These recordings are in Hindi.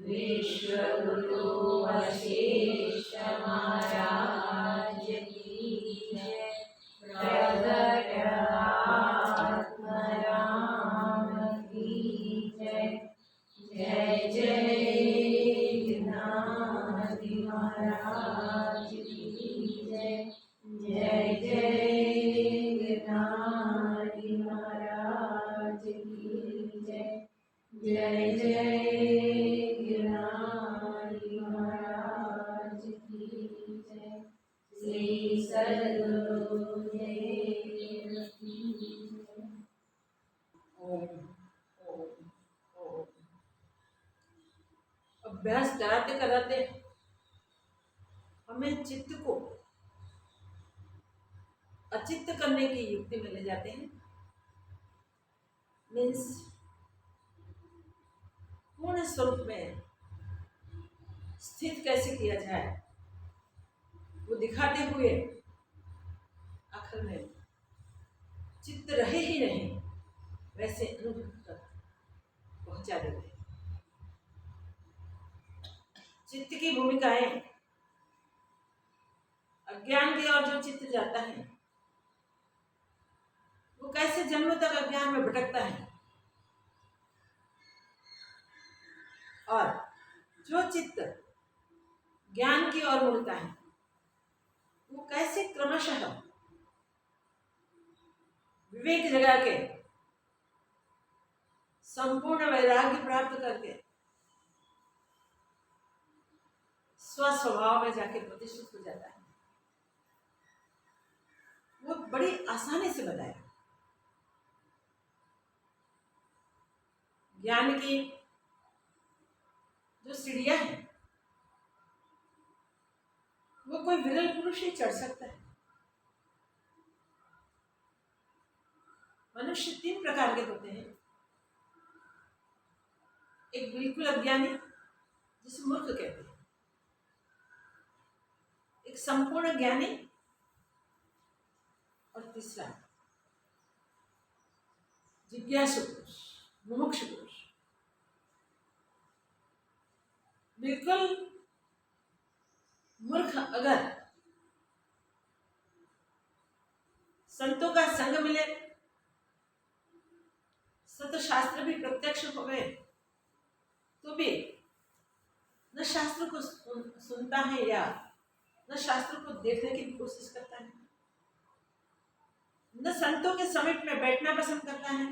विश्वगुरु वशिष्ठ महाराज की जय। प्रगट आत्माराम की जय। जय जय गणपति महाराज की जय। जय जय गणपति महाराज की जय। जय जय गणपति महाराज की जय। श्री सद्गुरुदेव की जय। ओम ओम ओम। अभ्यास कराते कराते हमें चित्त को अचित्त करने की युक्ति में ले जाते हैं। मीन्स पूर्ण स्वरूप में स्थित कैसे किया जाए वो दिखाते हुए आखिर में चित्त रहे ही नहीं वैसे अनुभव तक पहुंचा देते हैं। चित्त की भूमिकाएं, अज्ञान की ओर जो चित्त जाता है वो कैसे जन्म तक अज्ञान में भटकता है, और जो चित्त ज्ञान की ओर मुड़ता है वो कैसे क्रमशः विवेक जगा के संपूर्ण वैराग्य प्राप्त करके स्वस्वभाव में जाके प्रतिष्ठित हो जाता है। वो बड़ी आसानी से बताया। ज्ञान की जो सीढ़ियां हैं वो कोई विरल पुरुष ही चढ़ सकता है। मनुष्य 3 प्रकार के होते हैं। एक बिल्कुल अज्ञानी जिसे मूर्ख कहते हैं, एक संपूर्ण ज्ञानी, और तीसरा जिज्ञासु पुरुष, मुमुक्षु पुरुष। बिल्कुल मूर्ख अगर संतों का संग मिले, सतशास्त्र भी प्रत्यक्ष हो गए तो भी न शास्त्र को सुनता है या न शास्त्र को देखने की कोशिश करता है, न संतों के समीप में बैठना पसंद करता है।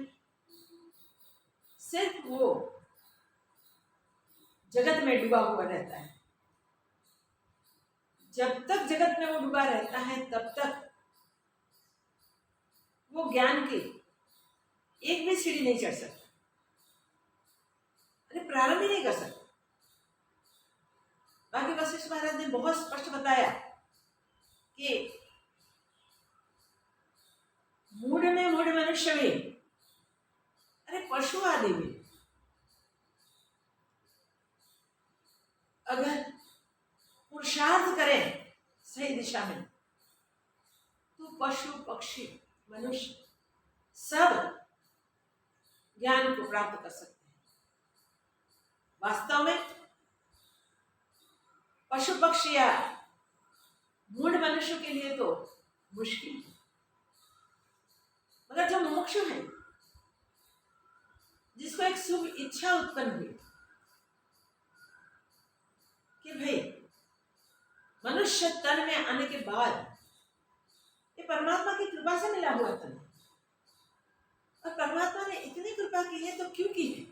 सिर्फ वो जगत में डूबा हुआ रहता है। जब तक जगत में वो डूबा रहता है तब तक वो ज्ञान की एक भी सीढ़ी नहीं चढ़ सकता, अरे प्रारंभ ही नहीं कर सकता। बाकी वशिष्ठ महाराज ने बहुत स्पष्ट बताया कि मूढ़ में मूढ़ मनुष्य भी, अरे पशु आदि भी अगर पुरुषार्थ करें सही दिशा में, तो पशु पक्षी मनुष्य सब ज्ञान को प्राप्त कर सकते हैं। वास्तव में पशु पक्षी या मूढ़ मनुष्य के लिए तो मुश्किल है, मगर जो मुमुक्षु है, जिसको एक शुभ इच्छा उत्पन्न हुई कि भाई मनुष्य तन में आने के बाद ये परमात्मा की कृपा से मिला हुआ तन, और परमात्मा ने इतनी कृपा की है तो क्यों की है,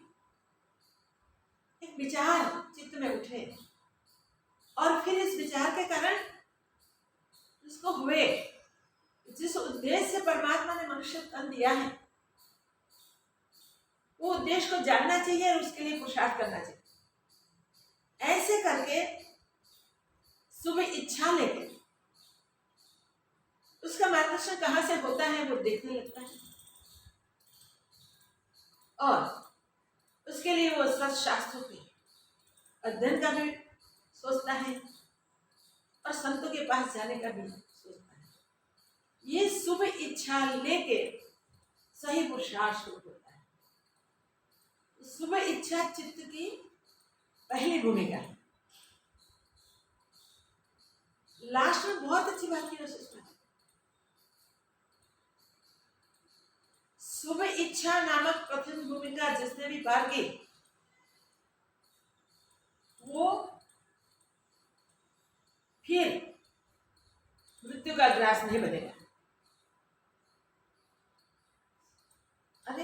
एक विचार चित्त में उठे और फिर इस विचार के कारण उसको हुए, जिस उद्देश्य से परमात्मा ने मनुष्य तन दिया है वो उद्देश्य को जानना चाहिए और उसके लिए पुरुषार्थ करना चाहिए। ऐसे करके शुभ इच्छा लेके उसका मार्गदर्शन कहाँ से होता है वो देखने लगता है, और उसके लिए वो सब शास्त्रों के अध्ययन का भी सोचता है और संतों के पास जाने का भी सोचता है। ये शुभ इच्छा लेके सही पुरुषार्थ शुरू होता है। शुभ इच्छा चित्त की पहली भूमिका है। लास्ट में बहुत अच्छी बात की सुषमा, शुभ इच्छा नामक प्रथम भूमिका जिसने भी पार की वो फिर मृत्यु का ग्रास नहीं बनेगा। अरे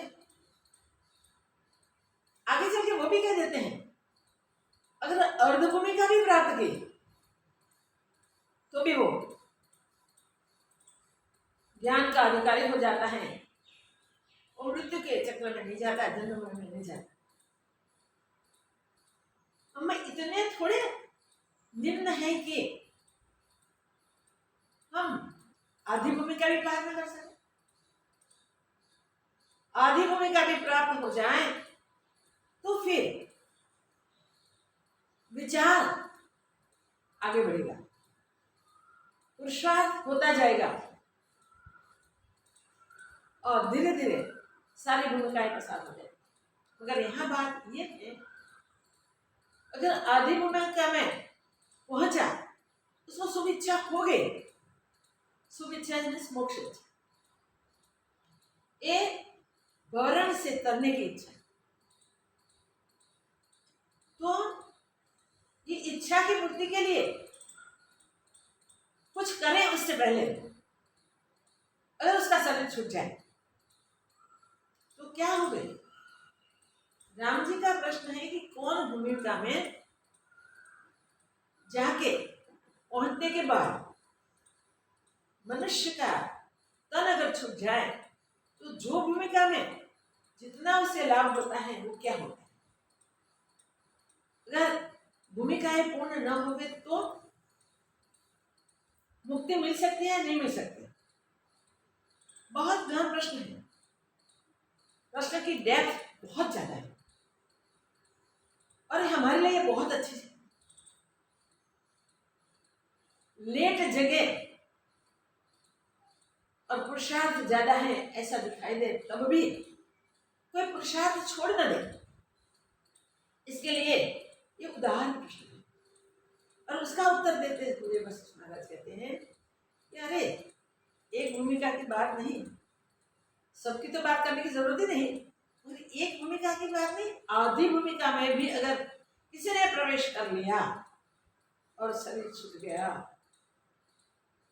आगे चल के वो भी कह देते हैं अगर अर्ध भूमिका भी प्राप्त की तो भी वो ज्ञान का अधिकारी हो जाता है और मृत्यु के चक्र में नहीं जाता, जन्म में नहीं जाता। हम इतने थोड़े निम्न है कि हम आधी भूमिका भी पार न कर सके। आधी भूमिका भी प्राप्त हो जाए तो फिर विचार आगे बढ़ेगा, पुरुषार्थ होता जाएगा और धीरे धीरे सारी भूमिकाएं प्रसार हो जाएगी। मगर यहाँ बात ये है, अगर आधी भूमिका में पहुंचा उसको शुभ इच्छा हो गई, शुभ इच्छा मोक्ष इच्छा, ये वर्ण से तरने की इच्छा, तो ये इच्छा की पूर्ति के लिए कुछ करें उससे पहले अगर उसका शरीर छूट जाए तो क्या हो गई। राम जी का प्रश्न है कि कौन भूमिका में जाके पहुंचने के बाद मनुष्य का तन अगर छूट जाए तो जो भूमिका में जितना उसे लाभ होता है वो क्या होता है। अगर भूमिकाएं पूर्ण न हो तो मुक्ति मिल सकती है, नहीं मिल सकती। बहुत गहन प्रश्न है, प्रश्न की डेप्थ बहुत ज्यादा है और हमारे लिए बहुत अच्छी है। लेट जगे और पुरुषार्थ ज्यादा है ऐसा दिखाई दे तब भी कोई पुरुषार्थ छोड़ न दे, इसके लिए ये उदाहरण प्रश्न है। और उसका उत्तर देते हुए वशिष्ठ महाराज कहते हैं कि अरे एक भूमिका की बात नहीं, सबकी तो बात करने की जरूरत ही नहीं, मगर एक भूमिका की बात नहीं, आधी भूमिका में भी अगर किसी ने प्रवेश कर लिया और शरीर छूट गया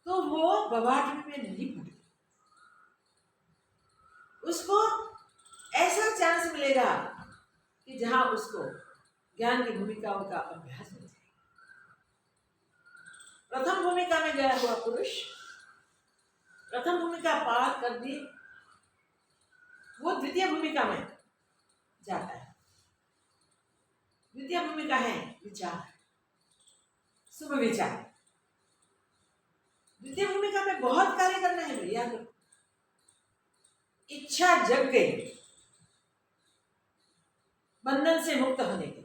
तो वो बवाट में नहीं पड़े, उसको ऐसा चांस मिलेगा कि जहां उसको ज्ञान की भूमिकाओं का अभ्यास मिल जाए। प्रथम भूमिका में गया हुआ पुरुष प्रथम भूमिका पार कर दी, वो द्वितीय भूमिका में जाता है। द्वितीय भूमिका है विचार, शुभ विचार। द्वितीय तुम्हें बहुत कार्य करना है भैया। इच्छा जग गई बंधन से मुक्त होने की,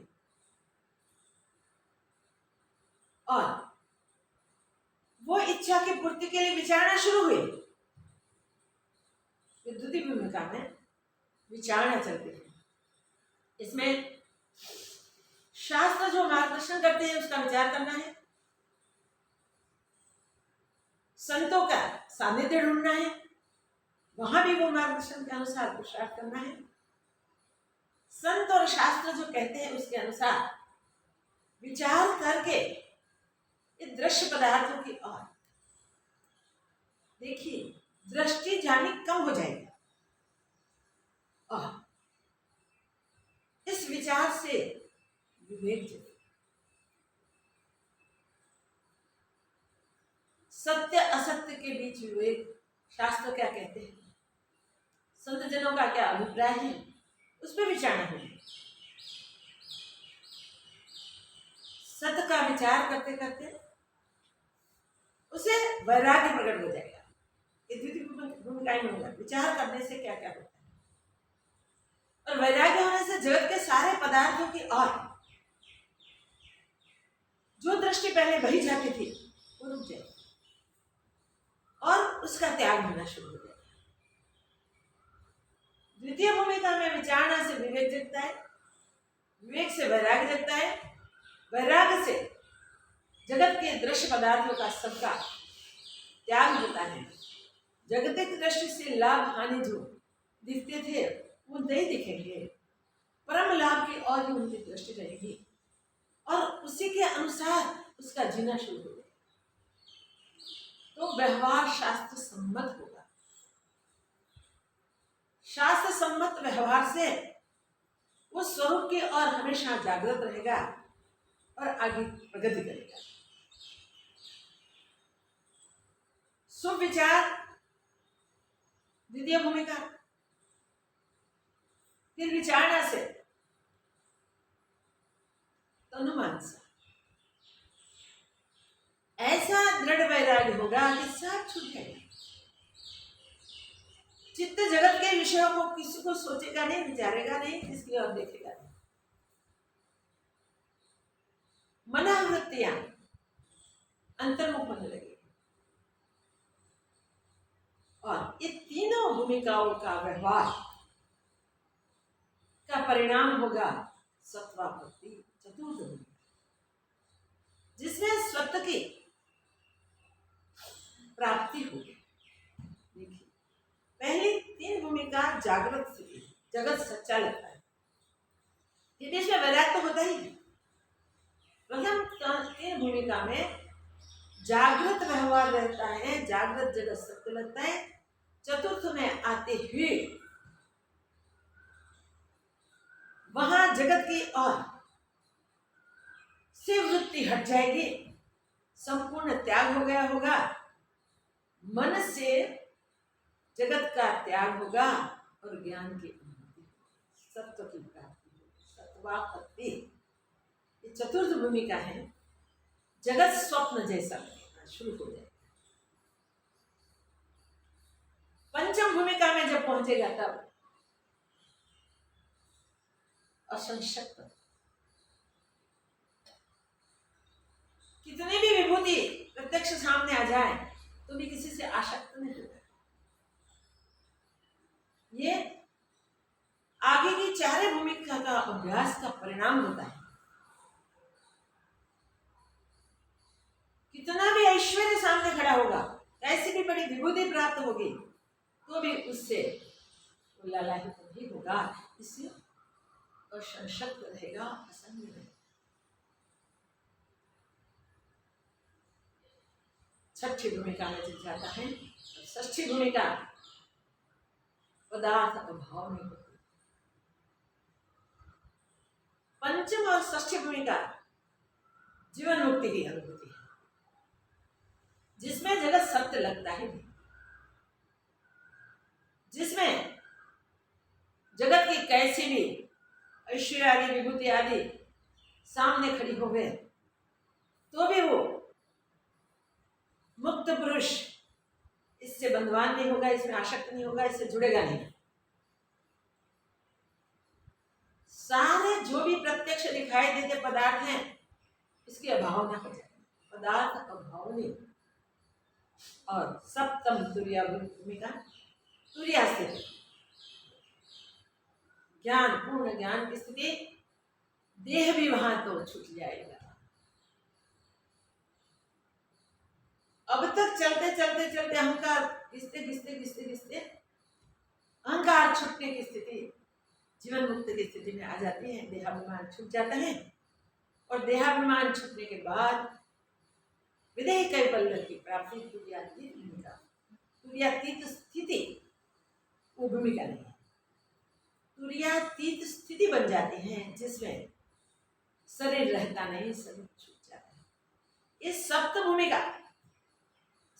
और वो इच्छा की पूर्ति के लिए विचारना शुरू हुई। विद्युतीय भूमिका में विचारना चलती है। इसमें शास्त्र जो मार्गदर्शन करते हैं उसका विचार करना है, संतों का सानिध्य ढूंढना है, वहां भी वो मार्गदर्शन के अनुसार पुरुषार्थ करना है। संत और शास्त्र जो कहते हैं उसके अनुसार विचार करके ये दृश्य पदार्थों की ओर देखिए, दृष्टि जानी कम हो जाएगी, और इस विचार से विवेक जगे। सत्य असत्य के बीच विवेक, शास्त्र क्या कहते हैं, संत जनों का क्या अभिप्राय है, उस पर विचारना है। सत्य का विचार करते करते उसे वैराग्य प्रकट हो जाएगा। ये द्वितीय भूमिकाएं में होगा, विचार करने से क्या क्या होता है, और वैराग्य होने से जगत के सारे पदार्थों की ओर जो दृष्टि पहले बही जाती थी वो रुक जाएगी, और उसका त्याग होना शुरू हो जाएगा। द्वितीय भूमिका में विचारना से विवेक जगता है, विवेक से वैराग्य जगता है, वैराग्य से जगत के दृश्य पदार्थों का सबका त्याग होता है। जगतिक दृष्टि से लाभ हानि जो दिखते थे वो नहीं दिखेंगे, परम लाभ की ओर ही उनकी दृष्टि रहेगी, और उसी के अनुसार उसका जीना शुरू हो जाएगा। तो व्यवहार शास्त्र सम्मत होगा। शास्त्र सम्मत व्यवहार से वो स्वरूप की ओर हमेशा जागृत रहेगा और आगे प्रगति करेगा। सुविचार द्वितीय भूमिका, फिर विचारना से तनुमान से ऐसा दृढ़ वैराग्य होगा कि सब छूट जाएगा। चित्त जगत के विषयों को किसी को सोचेगा नहीं, विचारेगा नहीं, किसकी ओर देखेगा नहीं। मनोवृत्तियां अंतर्मुख होने लगेगी, और ये तीनों भूमिकाओं का व्यवहार का परिणाम होगा सत्वापत्ति, चतुर्थ भूमिका, जिसमें सत्व की प्राप्ति होगी। देखिए, पहली तीन भूमिका जागृत से जगत सच्चा लगता है, फिर इसमें वैराग्य तो होता ही है। प्रथम तीन भूमिका में जागृत व्यवहार रहता है, जागृत जगत सत्य लगता है। चतुर्थ में आते हुए वहां जगत की ओर से वृत्ति हट जाएगी, संपूर्ण त्याग हो गया होगा, मन से जगत का त्याग होगा और ज्ञान की अनुभूति, सत्व की प्राप्ति, सत्वापत्ति। ये चतुर्थ भूमिका है, जगत स्वप्न जैसा लगना शुरू हो जाएगा। पंचम भूमिका में जब पहुंचेगा तब असंशक्त, कितनी भी विभूति प्रत्यक्ष सामने आ जाए तो भी किसी से आसक्त नहीं होगा। ये आगे की चारे भूमिका का अभ्यास का परिणाम होता है। कितना भी ऐश्वर्य सामने खड़ा होगा, कैसी भी बड़ी विभूति प्राप्त होगी, तो भी उससे लालायित नहीं होगा, इससे असंशक्त रहेगा, असंग रहेगा। छठी भूमिका में चल जाता है, षष्ठी भूमिका पदार्थ अभाव में होती। पंचम और षष्ठी भूमिका जीवन मुक्ति की अनुभूति है, जिसमें जगत सत्य लगता है, जिसमें जगत की कैसी भी ऐश्वर्य आदि विभूति आदि सामने खड़ी हो गए तो भी वो मुक्त पुरुष इससे बंधवान नहीं होगा, इसमें आसक्त नहीं होगा, इससे जुड़ेगा नहीं। सारे जो भी प्रत्यक्ष दिखाई देते पदार्थ हैं, इसकी अभावना हो जाए, पदार्थ अभावनी। और सप्तम तुर्या भूमिका, तुर्या स्थिति, ज्ञान, पूर्ण ज्ञान की स्थिति, देह भी वहां तो छूट जाएगा। अब तक चलते चलते चलते अहंकार घिसते घिसते घिसते घिसते अहंकार छूटने की स्थिति जीवन मुक्त की स्थिति में आ जाती है, देहाभिमान छूट जाता है। और देहाभिमान छूटने के बाद विदेह कैवल्य की प्राप्ति, तुर्यातीत भूमिका, तुर्यातीत स्थिति, वो भूमिका नहीं है, तुर्यातीत स्थिति बन जाती है जिसमें शरीर रहता नहीं, शरीर छूट जाता है। इस सप्त भूमिका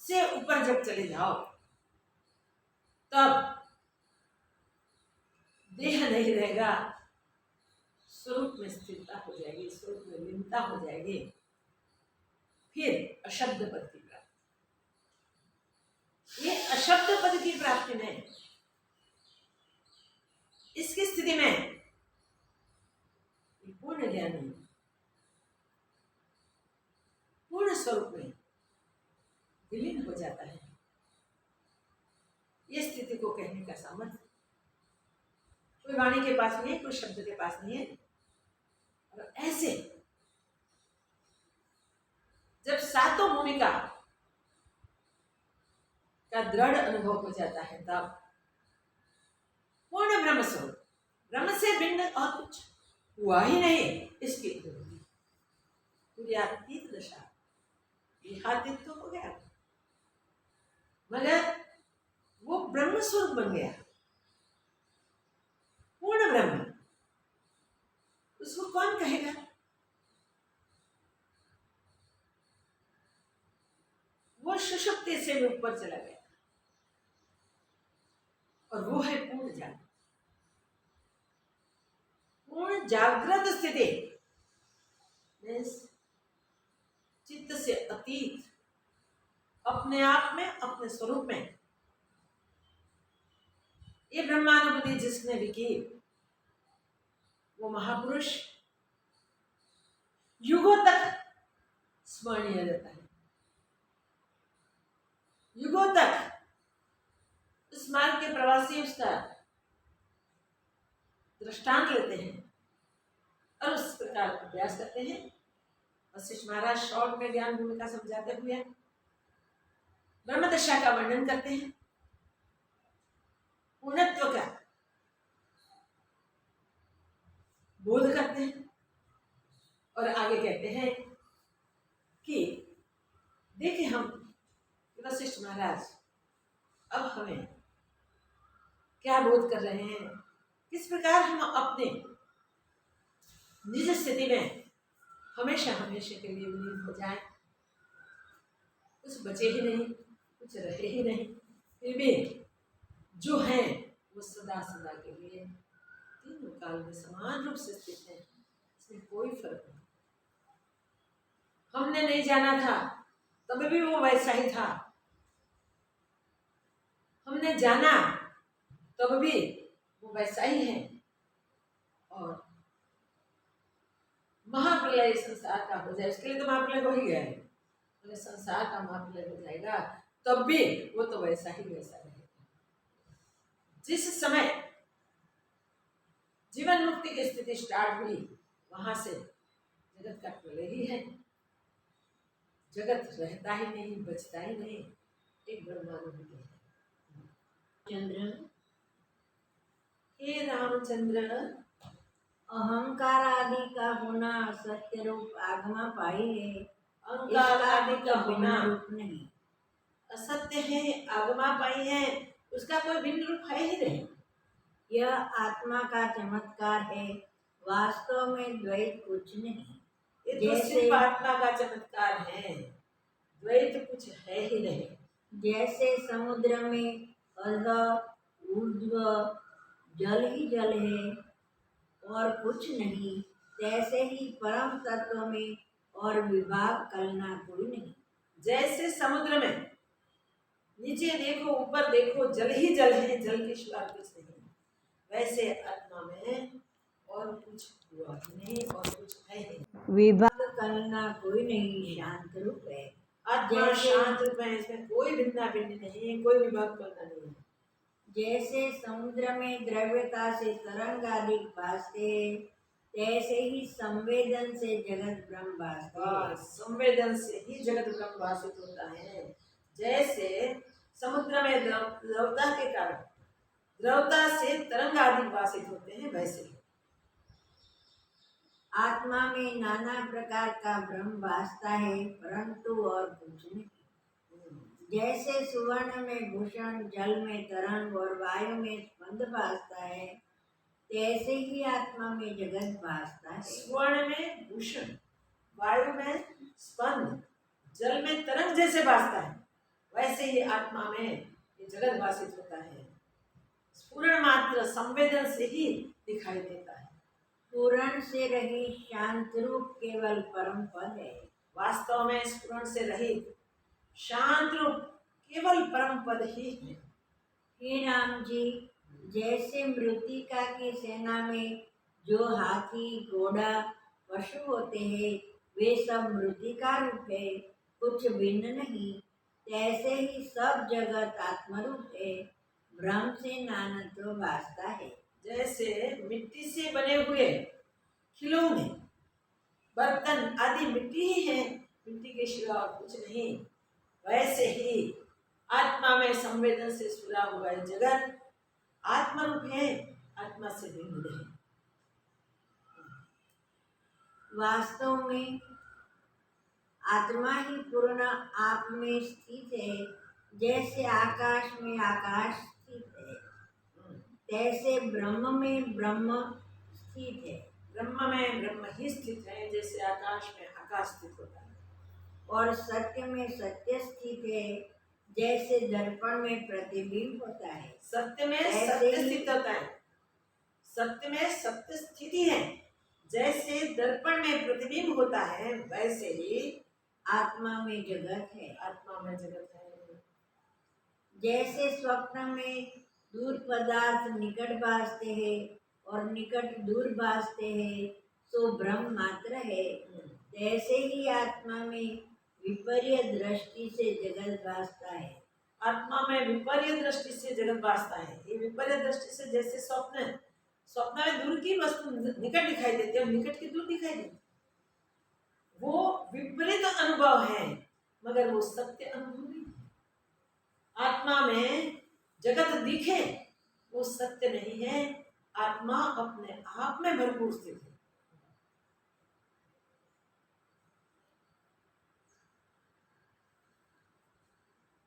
से ऊपर जब चले जाओ तब देह नहीं रहेगा, स्वरूप में स्थिरता हो जाएगी, स्वरूप में लीनता हो जाएगी। फिर अशब्द पद की प्राप्ति, ये अशब्द पद की प्राप्ति में, इसकी स्थिति में पूर्ण ज्ञानी पूर्ण स्वरूप में विलीन हो जाता है। ये स्थिति को कहने का सामर्थ्य कोई वाणी के पास नहीं है, कोई शब्द के पास नहीं है। और ऐसे जब सातों भूमिका का दृढ़ अनुभव हो जाता है तब पूर्ण ब्रह्म स्वरूप, ब्रह्म से भिन्न और कुछ हुआ ही नहीं, इसकी तुर्यातीत दशा, देहातीत तो हो गया मगर वो ब्रह्म स्वरूप बन गया, पूर्ण ब्रह्म। उसको कौन कहेगा? वो सुषुप्ति से भी ऊपर चला गया और वो है पूर्ण जागृत, पूर्ण जागृत स्थिति, चित्त से अतीत, अपने आप में, अपने स्वरूप में। ये ब्रह्मानुभूति जिसने भी की वो महापुरुष युगों तक स्मरणीय रहता है, युगों तक इस मार्ग के प्रवासी उसका दृष्टांत लेते हैं और उस प्रकार अभ्यास करते हैं। वशिष्ठ महाराज शॉर्ट में ज्ञान भूमिका समझाते हुए ब्रह्म दशा का वर्णन करते हैं, पूर्णत्व का बोध करते हैं और आगे कहते हैं कि देखिए हम वशिष्ठ महाराज अब हमें क्या बोध कर रहे हैं, किस प्रकार हम अपने निज स्थिति में हमेशा हमेशा के लिए विलीन हो जाए, कुछ बचे ही नहीं, कुछ रहे ही नहीं, फिर भी जो है वो सदा सदा के लिए तीनों काल में समान रूप से स्थित है, इसमें कोई फर्क नहीं। हमने नहीं जाना था तब भी वो वैसा ही था, हमने जाना तब भी वो वैसा ही है। और महाप्रलय संसार का हो जाए, इसके लिए तो महाप्रलय हो ही गया है, तो संसार का महाप्रलय हो जाएगा तब भी वो तो वैसा ही वैसा रहेगा। जिस समय जीवन मुक्ति की स्थिति स्टार्ट हुई वहां से जगत का प्रलय ही है, जगत रहता ही नहीं, बचता ही नहीं, एक ब्रह्मानुभूति है। चंद्र, हे रामचंद्र, अहंकार आदि का होना सत्य रूप आगमा पाई है, अहंकार आदि का होना रूप नहीं, असत्य है, आगमा पाई है, उसका कोई भिन्न रूप है ही नहीं। यह आत्मा का चमत्कार है, वास्तव में द्वैत कुछ नहीं। ये तो सिर्फ आत्मा का चमत्कार है, द्वैत कुछ है ही नहीं। जैसे समुद्र में अध ऊर्ध्व जल ही जल है और कुछ नहीं, तैसे ही परम तत्व में और विभाग कलना कोई नहीं। जैसे समुद्र में नीचे देखो ऊपर देखो जल ही जल है, जल के सिवा कुछ नहीं। वैसे आत्मा में और कुछ हुआ ही नहीं और कुछ है ही नहीं। विभाग करना कोई नहीं, शांत रूप है। आत्मा जैसे शांत रूप है, इसमें कोई भिन्ना भिन्न नहीं, कोई विभाग करना नहीं है। जैसे समुद्र में द्रव्यता से तरंग आदि भासते हैं, तैसे ही संवेदन से जगत ब्रह्म भासते हैं। बस संवेदन से ही जगत ब्रह्म भाषित होता है। जैसे समुद्र में द्रवता के कारण द्रवता से तरंग आदि भाषित होते हैं, वैसे ही आत्मा में नाना प्रकार का ब्रह्म भासता है, परंतु और कुछ नहीं। जैसे सुवर्ण में भूषण, जल में तरंग और वायु में स्पंद भासता है, तैसे ही आत्मा में जगत भासता है। स्वर्ण में भूषण, वायु में स्पंद, जल में तरंग जैसे भासता है, वैसे ही आत्मा में ये जगत भाषित होता है। स्फुरण मात्र संवेदन से ही दिखाई देता है। पूर्ण से रहित शांत रूप केवल परम पद है। वास्तव में स्फुरण से रहित शांत रूप केवल परम पद ही है। हे राम जी, जैसे मृतिका की सेना में जो हाथी, घोड़ा, पशु होते हैं, वे सब मृतिका रूप है, कुछ भिन्न नहीं। तैसे ही सब जगत आत्मरूप है, ब्रह्म से नानत्व भासता है। जैसे मिट्टी से बने हुए खिलौने, बर्तन आदि मिट्टी ही है, मिट्टी के सिवा और कुछ नहीं, वैसे ही आत्मा में संवेदन से सुरा हुआ है जगत आत्मरूप है, आत्मा से भिन्न नहीं। वास्तव में आत्मा ही पूर्ण आप में स्थित है। जैसे आकाश में आकाश स्थित है, तैसे ब्रह्म में ब्रह्म स्थित है। ब्रह्म में ब्रह्म ही स्थित है, जैसे आकाश में आकाश स्थित होता है। और सत्य में सत्य स्थित है, जैसे दर्पण में प्रतिबिंब होता है। सत्य में ऐसे सत्य ही स्थित होता है, सत्य में सत्य स्थिति है, जैसे दर्पण में प्रतिबिंब होता है, वैसे ही आत्मा में जगत है। आत्मा में जगत है। जैसे स्वप्न में दूर पदार्थ निकट भासते हैं और निकट दूर भासते हैं, सो ब्रह्म मात्र है, तैसे ही आत्मा में विपर्य दृष्टि से जगत भासता है। आत्मा में विपर्य दृष्टि से जगत भासता है। ये विपर्य दृष्टि से जैसे स्वप्न में दूर की वस्तु निकट दिखाई देती है और निकट की दूर दिखाई देती है, वो विपरीत अनुभव है, मगर वो सत्य अनुभव नहीं है। आत्मा में जगत दिखे वो सत्य नहीं है, आत्मा अपने आप में भरपूर स्थित है।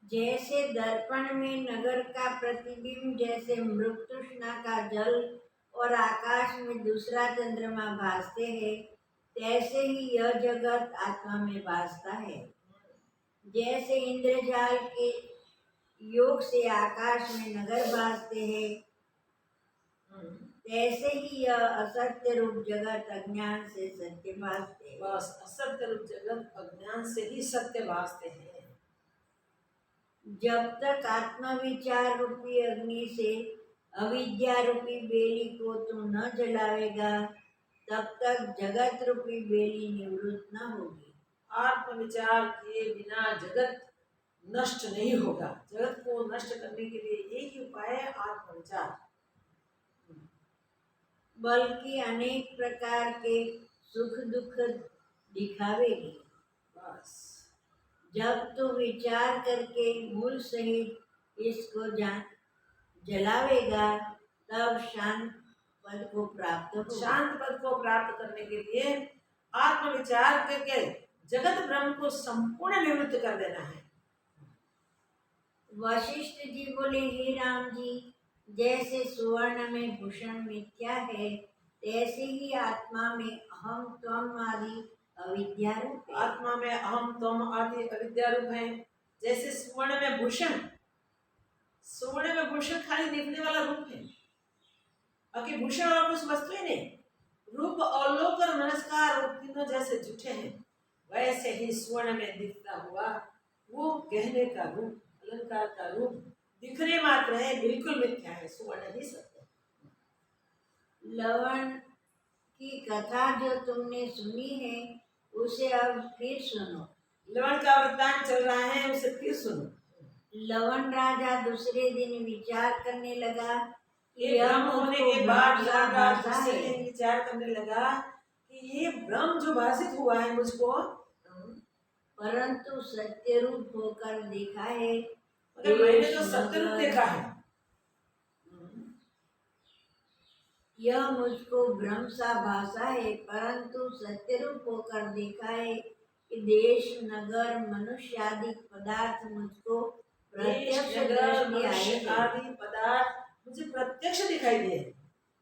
जैसे दर्पण में नगर का प्रतिबिंब, जैसे मृत्युष्णा का जल और आकाश में दूसरा चंद्रमा भासते हैं, तैसे ही यह जगत आत्मा में भासता है। जैसे इंद्रजाल के योग से आकाश में नगर भासते हैं, तैसे ही यह असत्य रूप जगत अज्ञान से सत्य भासते हैं। बस असत्य रूप जगत अज्ञान से ही सत्य भासते हैं। जब तक आत्मविचार रूपी अग्नि से अविद्या रूपी बेली को तू न जलावेगा, तब तक जगत रूपी बेली निवृत्त न होगी। आत्मविचार के बिना जगत नष्ट नहीं होगा। जगत को नष्ट करने के लिए एक ही उपाय है, आत्मविचार। बल्कि अनेक प्रकार के सुख दुख दिखावेगी। बस जब तू विचार करके मूल सहित इसको जलावेगा, तब शांत पद को प्राप्त होगा। शांत पद को प्राप्त करने के लिए आत्मविचार करके जगत ब्रह्म को संपूर्ण निवृत्त कर देना है। वशिष्ठ जी बोले, हे राम जी, जैसे सुवर्ण में भूषण मिथ्या है, तैसे ही आत्मा में अहम त्वम आदि अविद्या रूप है। आत्मा में अहम त्वम आदि अविद्या रूप है। जैसे सुवर्ण में भूषण खाली दिखने वाला रूप है, बाकी भूषण और कुछ वस्तु ही नहीं। रूप, अवलोक और नमस्कार रूप तीनों जैसे झूठे हैं, वैसे ही स्वर्ण में दिखता हुआ वो गहने का रूप, अलंकार अलंकार का रूप दिखने मात्र है, बिल्कुल मिथ्या है, सुवर्ण ही सत्य है। लवण की कथा जो तुमने सुनी है उसे अब फिर सुनो। लवण का वृत्तांत चल रहा है, उसे फिर सुनो। लवण राजा दूसरे दिन विचार करने लगा कि ये यह ब्रह्म होने मुझको के बाद भ्रम सा लवण राजा भासा दूसरे है, दिन विचार करने लगा कि ये ब्रह्म जो भाषित हुआ है मुझको, परंतु सत्य रूप होकर देखा है। मगर मैंने तो देश, सत्य रूप नगर, देखा है। यह मुझको भ्रम सा भासा है, परंतु सत्य रूप होकर देखा है कि देश, नगर, मनुष्य आदि पदार्थ मुझको देश, प्रत्यक्ष नगर, दृष्टि आए मनुष्य हैं। आदि पदार्थ मुझे प्रत्यक्ष दिखाई दिए,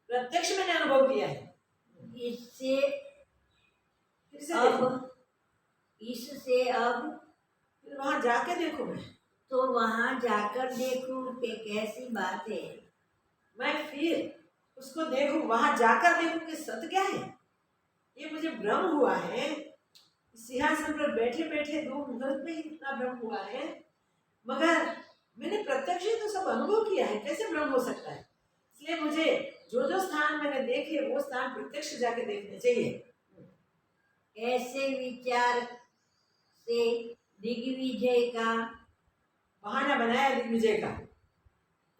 प्रत्यक्ष मैंने अनुभव किया है। इससे फिर से देखो, अब फिर वहां जाके देखो, तो वहां जाकर देखूं कि कैसी बात है। मैं फिर उसको देखूं, वहां जाकर देखूं कि सत्य क्या है। ये मुझे भ्रम हुआ है, सिंहासन पर बैठे बैठे 2 मुहूर्त में ही इतना भ्रम हुआ है, मगर मैंने प्रत्यक्ष ही तो सब अनुभव किया है, कैसे भ्रम हो सकता है। इसलिए मुझे जो जो स्थान मैंने देखे वो स्थान प्रत्यक्ष जाके देखने चाहिए। ऐसे विचार से दिग्विजय का बहाना बनाया दिग्विजय का,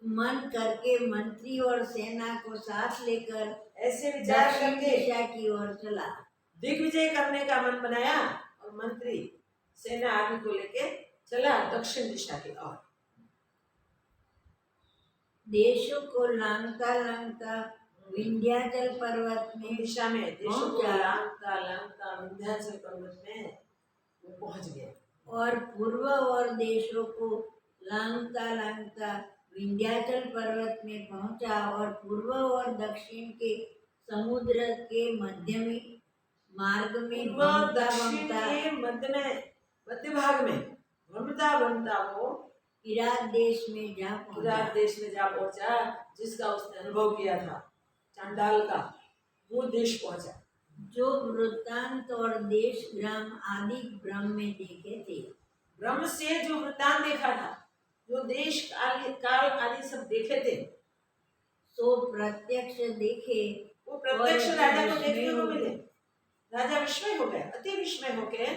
मन करके मंत्री और सेना को साथ लेकर ऐसे विचार दक्षिण करके दिशा की ओर चला। दिग्विजय करने का मन बनाया और मंत्री सेना आदि को लेके चला दक्षिण दिशा की ओर। देशों को लांघता लांघता विंध्याचल पर्वत में दिशा में देशों को पहुंचा लांघता लांघता विंध्याचल पर्वत में वो पहुंच गया, और पूर्व और देशों को लांघता लांघता विंध्याचल पर्वत में पहुंचा और पूर्व और दक्षिण के समुद्र के मध्यमी मार्ग में पूर्व और घूमता दक्षिण घूमता के मध्य भाग में घूमता घूमता वो इराक देश में जा पहुंचा। इराक देश में जा पहुंचा, जिसका उसने अनुभव किया था चांडाल का, वो देश पहुंचा। जो वृत्तांत और देश, ग्राम आदि ब्रह्म में देखे थे। ब्रह्म से जो वृत्तांत देखा था, जो देश काल आदि सब देखे थे, सो प्रत्यक्ष देखे। वो प्रत्यक्ष राजा को देखने को विस्मय मिले। राजा विस्मय हो गया, अति विस्मय होके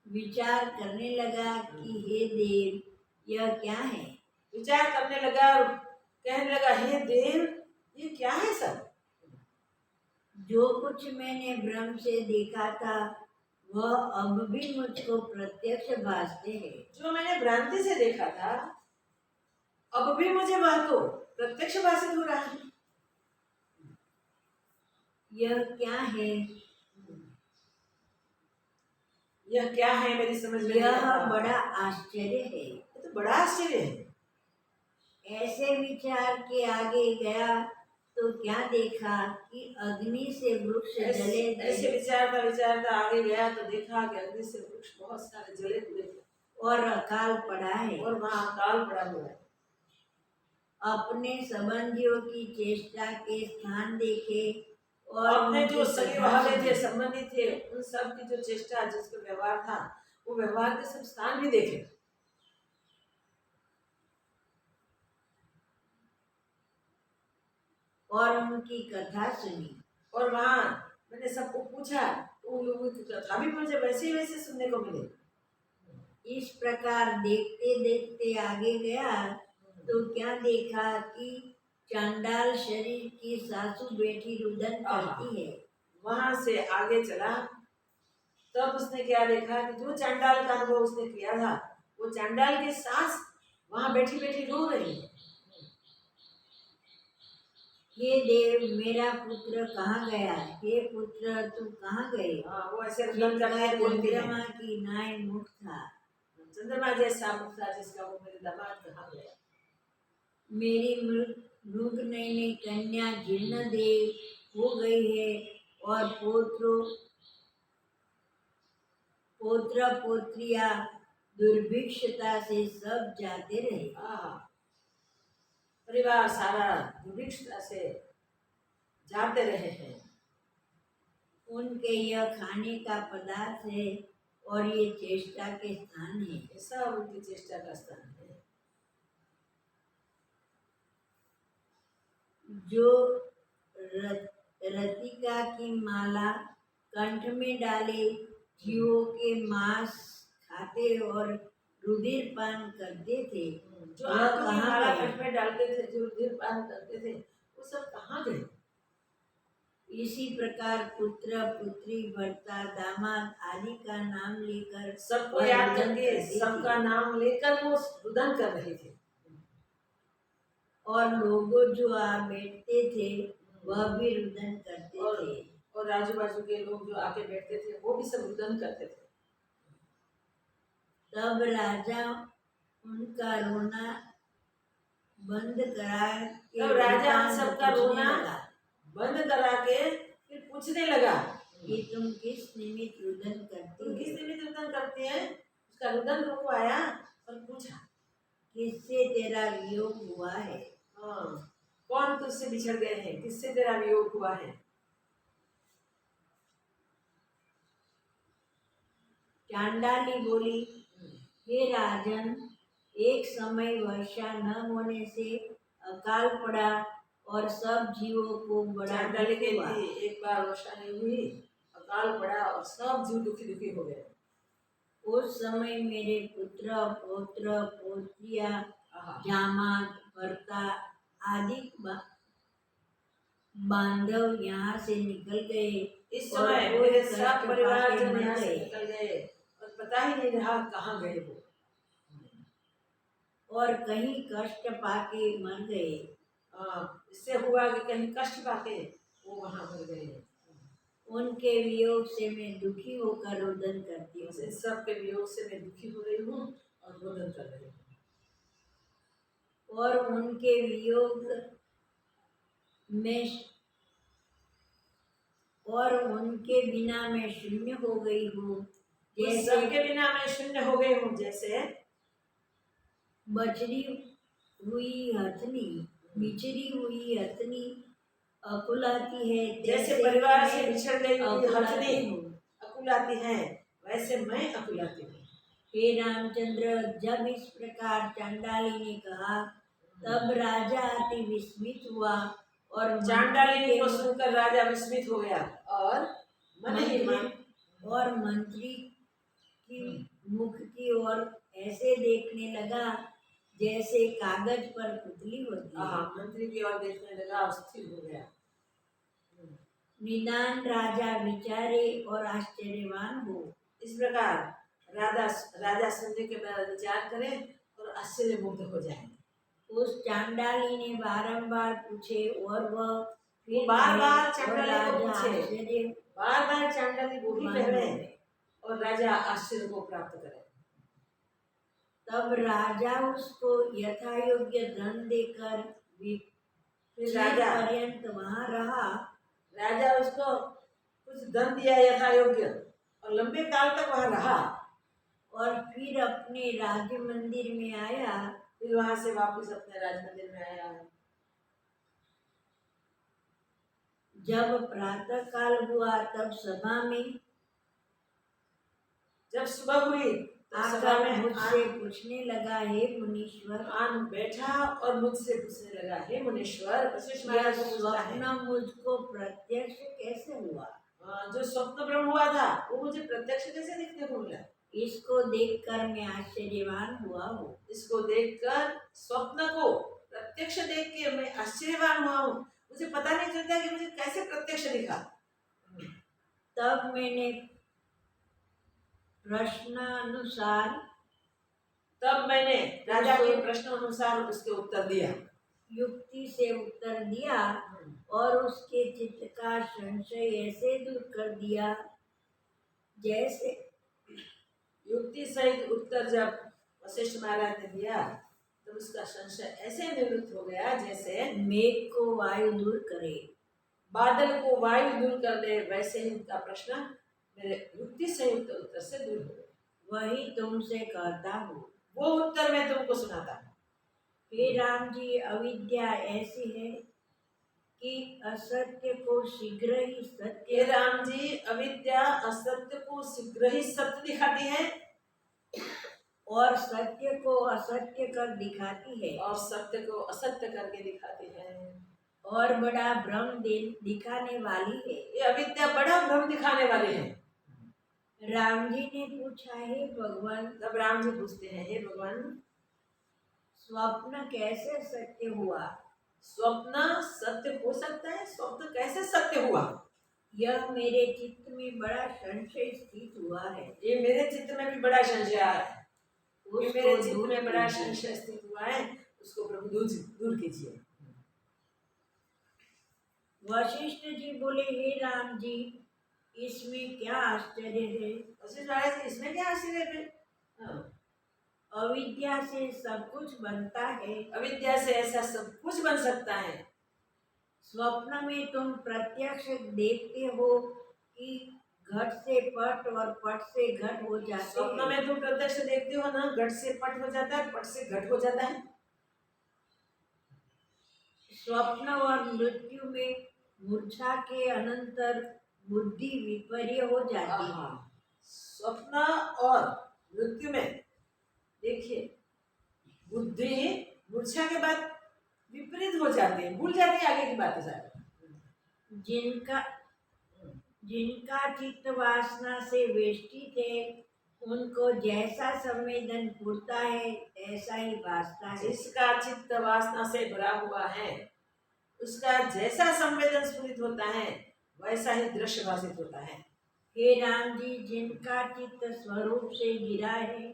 विचार करने लगा कि हे देव, यह क्या है। विचार करने लगा और कहने लगा, हे देव, ये क्या है सब। जो कुछ मैंने ब्रह्म से देखा था वह अब भी मुझको प्रत्यक्ष भासते हैं। जो मैंने भ्रांति से देखा था अब भी मुझे वह तो प्रत्यक्ष भाषित हो रहा है। यह क्या है, यह क्या है, मेरी समझ में नहीं यह आता। बड़ा आश्चर्य है। ये तो बड़ा आश्चर्य है। ऐसे विचार के आगे गया तो क्या देखा कि अग्नि से वृक्ष जले ऐसे विचारता आगे गया तो देखा कि अग्नि से वृक्ष बहुत सारे जले हुए थे और अकाल पड़ा है। और वहाँ अकाल पड़ा हुआ है। अपने संबंधियों की चेष्टा के स्थान देखे और अपने जो उनकी सगे कथा वाले थे, सुनी। संबंधी थे, उन सब की जो चेष्टा, जिसका व्यवहार था, वो व्यवहार के सब स्थान भी देखे। और उनकी कथा सुनी। और वहाँ मैंने सबको पूछा तो उन लोगों की कथा भी मुझे वैसे ही वैसे सुनने को मिले। इस प्रकार देखते देखते आगे गया तो क्या देखा कि चांडाल शरीर की सासू बेटी रुदन करती है। वहां से आगे चला तब उसने क्या देखा कि जो चांडाल का अनुभव उसने किया था, वो चांडाल की सास वहां बैठी बैठी रो रही है। हे देव, मेरा पुत्र कहाँ गया। हे पुत्र, तू कहाँ गए। वो ऐसे रुदन करके बोलती है। चंद्रमा की नाय मुख था। चंद्रमा जैसा मुख था जिसका, वो मेरे दामाद कहाँ गया। मेरी मृग नयनी कन्या जीर्ण देव हो गई है और पोत्र पोत्रिया दुर्भिक्षता से सब जाते रहे। परिवार सारा दुर्भिक्षता से जाते रहे हैं। उनके यह खाने का पदार्थ है और ये चेष्टा के स्थान है। सब उनकी चेष्टा का स्थान है। जो रतिका की माला कंठ में डाले जीवों के मांस खाते और रुधिर पान करते थे, जो वह आंखों की कहाँ माला गए? कंठ में डालते थे, जो रुधिर पान करते थे, वो सब कहाँ गए? इसी प्रकार पुत्र पुत्री भर्ता दामाद आदि का नाम लेकर सबको वह याद रुदन करके, करते सबका थे। नाम लेकर वो रुदन कर रहे थे। और लोग जो आ बैठते थे वह भी रुदन करते और थे। और आजू बाजू के लोग जो आके बैठते थे वो भी सब रुदन करते थे। तब राजा उनका रोना बंद करा के तब राजा उन वृतांत सबका पूछने रोना लगा बंद करा के फिर पूछने लगा कि तुम किस निमित्त रुदन करते तुम किस हो? निमित्त रुदन करते हैं? उसका रुदन रुकवाया और पूछा, किससे तेरा वियोग हुआ है? हाँ, कौन तुझसे बिछड़ गए हैं? किससे तेरा वियोग हुआ है? चांडाली बोली, हे राजन, एक समय वर्षा न होने से अकाल पड़ा और सब जीवों को बड़ा चांडाली दुख हुआ। कहती, एक बार वर्षा नहीं हुई, अकाल पड़ा और सब जीव दुखी दुखी हो गए। उस समय मेरे पुत्र पौत्र पौत्रियां जामात भर्ता आदि बांधव यहाँ से निकल गए। इस और समय कोई मेरे कष्ट सब परिवार पाके जन मर यहाँ से गए निकल गए और पता ही नहीं रहा कहाँ गए वो। और कहीं कष्ट पाके मर गए। इससे हुआ कि कहीं कष्ट पाके वो वहां मर गए। उनके वियोग से मैं दुखी होकर रुदन करती हूँ। इन सब के वियोग से मैं दुखी हो रही हूँ और रुदन कर रही हूँ। और उनके वियोग में और उनके बिना मैं शून्य हो गई हूँ, उस सबके बिना मैं शून्य हो गई हूँ, जैसे बचरी हुई हथनी बिछड़ी हुई हथनी अकुलाती है, जैसे परिवार से मैं बिछड़ गई हुई अकुलाती हथनी हूँ। अकुलाती है, वैसे मैं अकुलाती हूँ। हे रामचंद्र, जब इस प्रकार चांडाली ने कहा तब राजा अति विस्मित हुआ और चांडाली को सुनकर राजा विस्मित हो गया और मंत्री की मुख की ओर ऐसे देखने लगा जैसे कागज पर पुतली होती है। मंत्री की ओर देखने लगा और स्थिर हो गया। निदान राजा विचारे और आश्चर्यवान हो। इस प्रकार राजा सुनने के बाद विचार करे और आश्चर्यमुग्ध हो जाए। उस चांडाली ने बारंबार पूछे और वह फिर बार बार चांडाली को पूछे, आश्चर्य बार बार चांडाली वही कहे और राजा आश्चर्य को प्राप्त करे। तब राजा उसको यथा योग्य धन देकर फिर राजा पर्यंत वहां रहा। राजा उसको कुछ धन दिया यथा योग्य और लंबे काल तक वहां रहा और फिर अपने राज मंदिर में आया। फिर वहां से वापस अपने राज मंदिर में आया। जब प्रातः काल हुआ तब सभा में जब सुबह हुई तो सभा में मुझसे पूछने लगा, हे मुनीश्वर, आन बैठा और मुझसे पूछने लगा, हे मुनीश्वर, वशिष्ठ महाराज को स्वप्न मुझको प्रत्यक्ष कैसे हुआ? जो स्वप्न ब्रह्म हुआ था वो मुझे प्रत्यक्ष कैसे दिखने को मिला? इसको देखकर मैं आश्चर्यवान हुआ हूँ। इसको देखकर, स्वप्न को प्रत्यक्ष देख के मैं आश्चर्यवान हुआ हूँ। मुझे पता नहीं चलता कि मुझे कैसे प्रत्यक्ष दिखा। तब मैंने प्रश्नानुसार राजा के प्रश्न अनुसार उसके उत्तर दिया, युक्ति से उत्तर दिया और उसके चित्त का संशय ऐसे दूर कर दिया जैसे युक्ति सहित उत्तर जब वशिष्ठ महाराज ने दिया तो उसका संशय ऐसे निवृत्त हो गया जैसे मेघ को वायु दूर करे, बादल को वायु दूर कर दे, वैसे ही उनका प्रश्न मेरे युक्ति संयुक्त उत्तर से दूर हो गया। वही तुमसे कहता हूँ, वो उत्तर मैं तुमको सुनाता हूँ। हे राम जी, अविद्या ऐसी है कि असत्य को शीघ्र ही सत्य। हे राम जी, अविद्या असत्य को शीघ्र ही सत्य दिखाती है और सत्य को असत्य कर दिखाती है और सत्य को असत्य करके दिखाती है। और बड़ा भ्रम दिखाने वाली है। ये अविद्या बड़ा भ्रम दिखाने वाली है। राम जी ने पूछा, हे भगवान, तब राम जी पूछते हैं, हे भगवान, स्वप्न कैसे सत्य हुआ? स्वप्न सत्य हो सकता है? स्वप्न कैसे सत्य हुआ? यह मेरे चित्त में बड़ा संशय स्थित हुआ है। ये मेरे चित्त में भी बड़ा संशय आया है। ये उसको मेरे चित्त दूर में बड़ा कीजिए। संशय स्थित हुआ है, उसको प्रभु दूर कीजिए। वशिष्ठ जी बोले, हे राम जी, इसमें क्या आश्चर्य है? वशिष्ठ महाराज, इसमें क्या आश्चर्य है? हाँ, अविद्या से सब कुछ बनता है। अविद्या से ऐसा सब कुछ बन सकता है। स्वप्न में तुम प्रत्यक्ष देखते हो कि घट से पट और पट से घट हो जाते स्वप्न हैं। में तुम प्रत्यक्ष देखते हो ना, घट से पट हो जाता है, पट से घट हो जाता है। स्वप्न और मृत्यु में मूर्छा के अनंतर बुद्धि विपर्य हो जाती है। स्वप्न और मृत्यु में देखिए, बुद्धि मूर्छा के बाद विपरीत हो जाती है, भूल जाती है आगे की बातें सारी। जिनका चित्त वासना से वेष्टित है, उनको जैसा संवेदन फूटता है ऐसा ही भासता है। जिसका चित्त वासना से भरा हुआ है, उसका जैसा संवेदन स्फुरित होता है वैसा ही दृश्य भाषित होता है। हे राम जी, जिनका चित्त स्वरूप से गिरा है,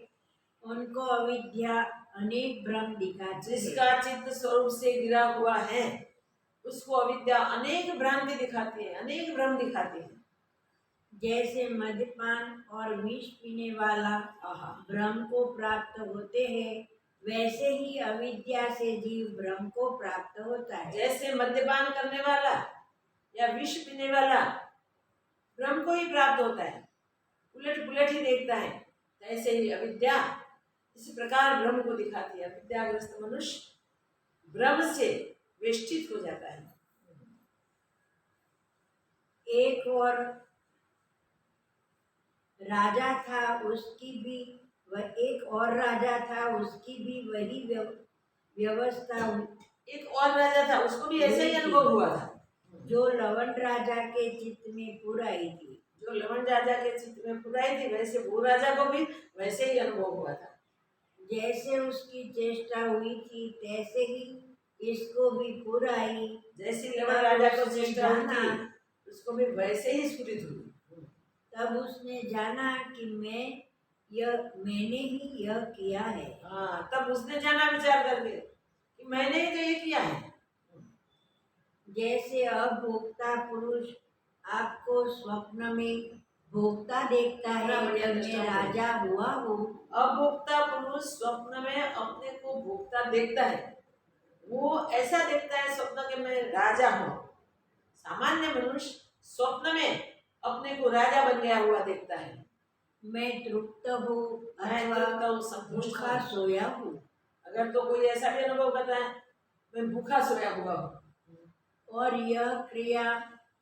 उनको अविद्या अनेक भ्रम दिखाती है। जिसका चित्त स्वरूप से गिरा हुआ है, उसको अविद्या अनेक भ्रांति दिखाती है, अनेक भ्रम दिखाती है। जैसे मद्यपान और विष पीने वाला भ्रम को प्राप्त होते हैं, वैसे ही अविद्या से जीव भ्रम को प्राप्त होता है। जैसे मद्यपान करने वाला या विष पीने वाला भ्रम को ही प्राप्त होता है, उलट पुलट ही देखता है, ऐसे ही अविद्या इसी प्रकार भ्रम को दिखाती है। अविद्याग्रस्त मनुष्य भ्रम से वेष्टित हो जाता है। एक और राजा था, उसकी भी एक और राजा था, उसकी भी वही व्यवस्था हुई। एक और राजा था, उसको भी ऐसा ही अनुभव हुआ था, जो लवण राजा के चित्त में पुराई थी। जो लवण राजा के चित्त में पुराई थी, वैसे वो राजा को भी वैसे ही अनुभव हुआ था। जैसे उसकी चेष्टा हुई थी, तैसे ही इसको भी पुराई। जैसी लवण राजा को चेष्टा हुई थी, उसको भी वैसे ही स्फुरित हुई। तब उसने जाना कि मैंने ही यह किया है। हाँ, तब उसने जाना विचार करके कि मैंने ही तो ये किया है। जैसे अभोक्ता पुरुष आपको स्वप्न में भोक्ता देखता है, मैं राजा हुआ हूँ। अभोक्ता पुरुष स्वप्न में अपने को भोक्ता देखता है, वो ऐसा देखता है स्वप्न के मैं राजा हूँ। सामान्य मनुष्य स्वप्न में अपने को राजा बन गया हुआ देखता है। मैं तृप्त हूँ अथवा भूखा सोया हूँ। अगर तो कोई ऐसा भी अनुभव करता है, मैं भूखा सोया हुआ हूँ और यह क्रिया